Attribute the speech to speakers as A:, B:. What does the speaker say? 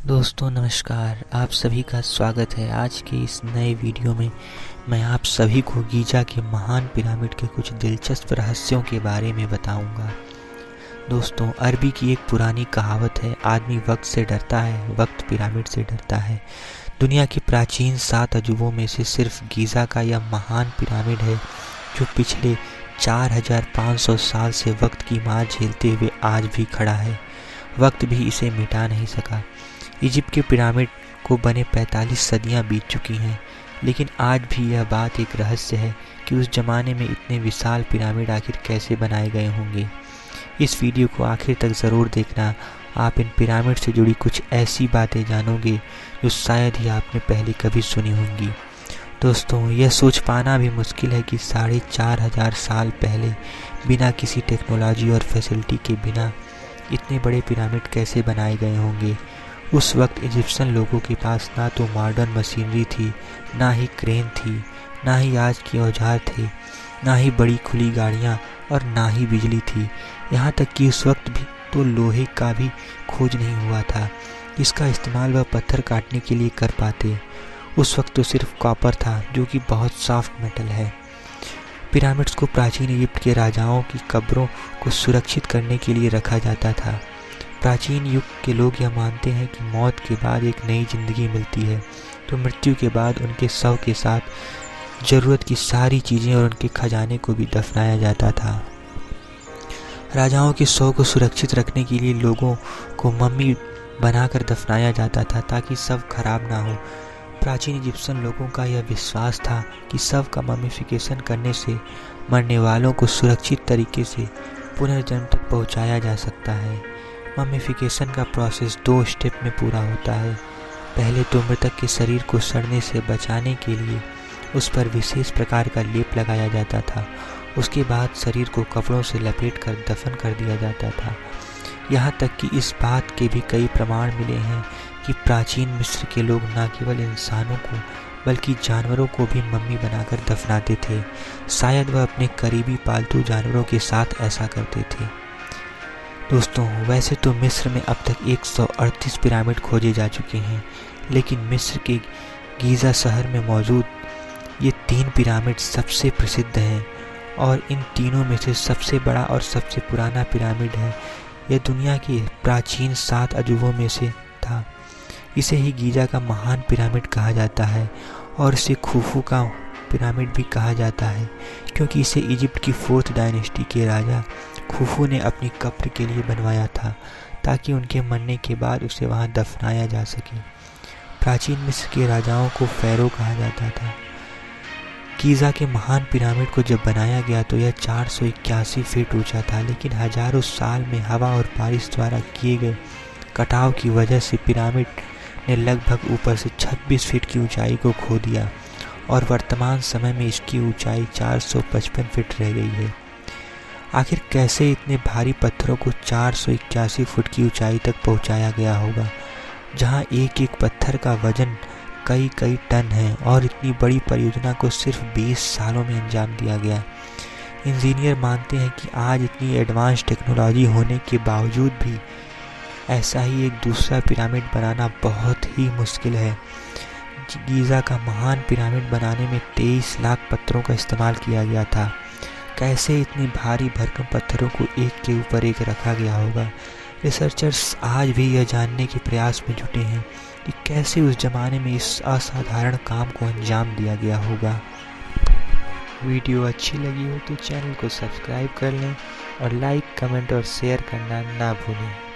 A: दोस्तों नमस्कार, आप सभी का स्वागत है। आज के इस नए वीडियो में मैं आप सभी को गीज़ा के महान पिरामिड के कुछ दिलचस्प रहस्यों के बारे में बताऊंगा। दोस्तों, अरबी की एक पुरानी कहावत है, आदमी वक्त से डरता है, वक्त पिरामिड से डरता है। दुनिया की प्राचीन 7 अजूबों में से सिर्फ गीज़ा का यह महान पिरामिड है जो पिछले 4500 साल से वक्त की मार झेलते हुए आज भी खड़ा है। वक्त भी इसे मिटा नहीं सका। इजिप्ट के पिरामिड को बने 45 सदियां बीत चुकी हैं, लेकिन आज भी यह बात एक रहस्य है कि उस जमाने में इतने विशाल पिरामिड आखिर कैसे बनाए गए होंगे। इस वीडियो को आखिर तक ज़रूर देखना। आप इन पिरामिड से जुड़ी कुछ ऐसी बातें जानोगे जो शायद ही आपने पहले कभी सुनी होंगी। दोस्तों, यह सोच पाना भी मुश्किल है कि 4500 साल पहले बिना किसी टेक्नोलॉजी और फैसिलिटी के बिना इतने बड़े पिरामिड कैसे बनाए गए होंगे। उस वक्त इजिप्शियन लोगों के पास ना तो मॉडर्न मशीनरी थी, ना ही क्रेन थी, ना ही आज के औजार थे, ना ही बड़ी खुली गाड़ियाँ और ना ही बिजली थी। यहाँ तक कि उस वक्त भी तो लोहे का भी खोज नहीं हुआ था जिसका इस्तेमाल वह पत्थर काटने के लिए कर पाते। उस वक्त तो सिर्फ कॉपर था, जो कि बहुत सॉफ्ट मेटल है। पिरामिड्स को प्राचीन इजिप्ट के राजाओं की कब्रों को सुरक्षित करने के लिए रखा जाता था। प्राचीन युग के लोग यह मानते हैं कि मौत के बाद एक नई जिंदगी मिलती है, तो मृत्यु के बाद उनके शव के साथ ज़रूरत की सारी चीज़ें और उनके खजाने को भी दफनाया जाता था। राजाओं के शव को सुरक्षित रखने के लिए लोगों को मम्मी बनाकर दफनाया जाता था ताकि शव खराब ना हो। प्राचीन इजिप्शियन लोगों का यह विश्वास था कि शव का मम्मीफिकेशन करने से मरने वालों को सुरक्षित तरीके से पुनर्जन्म तक पहुंचाया जा सकता है। मम्मीफिकेशन का प्रोसेस 2 स्टेप में पूरा होता है। पहले तो मृतक के शरीर को सड़ने से बचाने के लिए उस पर विशेष प्रकार का लेप लगाया जाता था। उसके बाद शरीर को कपड़ों से लपेटकर दफन कर दिया जाता था। यहाँ तक कि इस बात के भी कई प्रमाण मिले हैं कि प्राचीन मिस्र के लोग न केवल इंसानों को बल्कि जानवरों को भी मम्मी बनाकर दफनाते थे। शायद वह अपने करीबी पालतू जानवरों के साथ ऐसा करते थे। दोस्तों, वैसे तो मिस्र में अब तक 138 पिरामिड खोजे जा चुके हैं, लेकिन मिस्र के गीज़ा शहर में मौजूद ये 3 पिरामिड सबसे प्रसिद्ध हैं और इन तीनों में से सबसे बड़ा और सबसे पुराना पिरामिड है। यह दुनिया की प्राचीन 7 अजूबों में से था। इसे ही गीज़ा का महान पिरामिड कहा जाता है और इसे खुफू का पिरामिड भी कहा जाता है, क्योंकि इसे इजिप्ट की 4th डायनेस्टी के राजा खुफू ने अपनी कब्र के लिए बनवाया था ताकि उनके मरने के बाद उसे वहां दफनाया जा सके। प्राचीन मिस्र के राजाओं को फ़ैरो कहा जाता था। गीज़ा के महान पिरामिड को जब बनाया गया तो यह 481 फीट ऊंचा था, लेकिन हजारों साल में हवा और बारिश द्वारा किए गए कटाव की वजह से पिरामिड ने लगभग ऊपर से 26 फीट की ऊंचाई को खो दिया और वर्तमान समय में इसकी ऊंचाई 455 फीट रह गई है। आखिर कैसे इतने भारी पत्थरों को 481 फुट की ऊंचाई तक पहुंचाया गया होगा, जहां एक एक पत्थर का वजन कई टन है, और इतनी बड़ी परियोजना को सिर्फ 20 सालों में अंजाम दिया गया। इंजीनियर मानते हैं कि आज इतनी एडवांस टेक्नोलॉजी होने के बावजूद भी ऐसा ही एक दूसरा पिरामिड बनाना बहुत ही मुश्किल है। गीज़ा का महान पिरामिड बनाने में 23 लाख पत्थरों का इस्तेमाल किया गया था। कैसे इतनी भारी भरकम पत्थरों को एक के ऊपर एक रखा गया होगा, रिसर्चर्स आज भी यह जानने के प्रयास में जुटे हैं कि कैसे उस जमाने में इस असाधारण काम को अंजाम दिया गया होगा। वीडियो अच्छी लगी हो तो चैनल को सब्सक्राइब कर लें और लाइक, कमेंट और शेयर करना ना भूलें।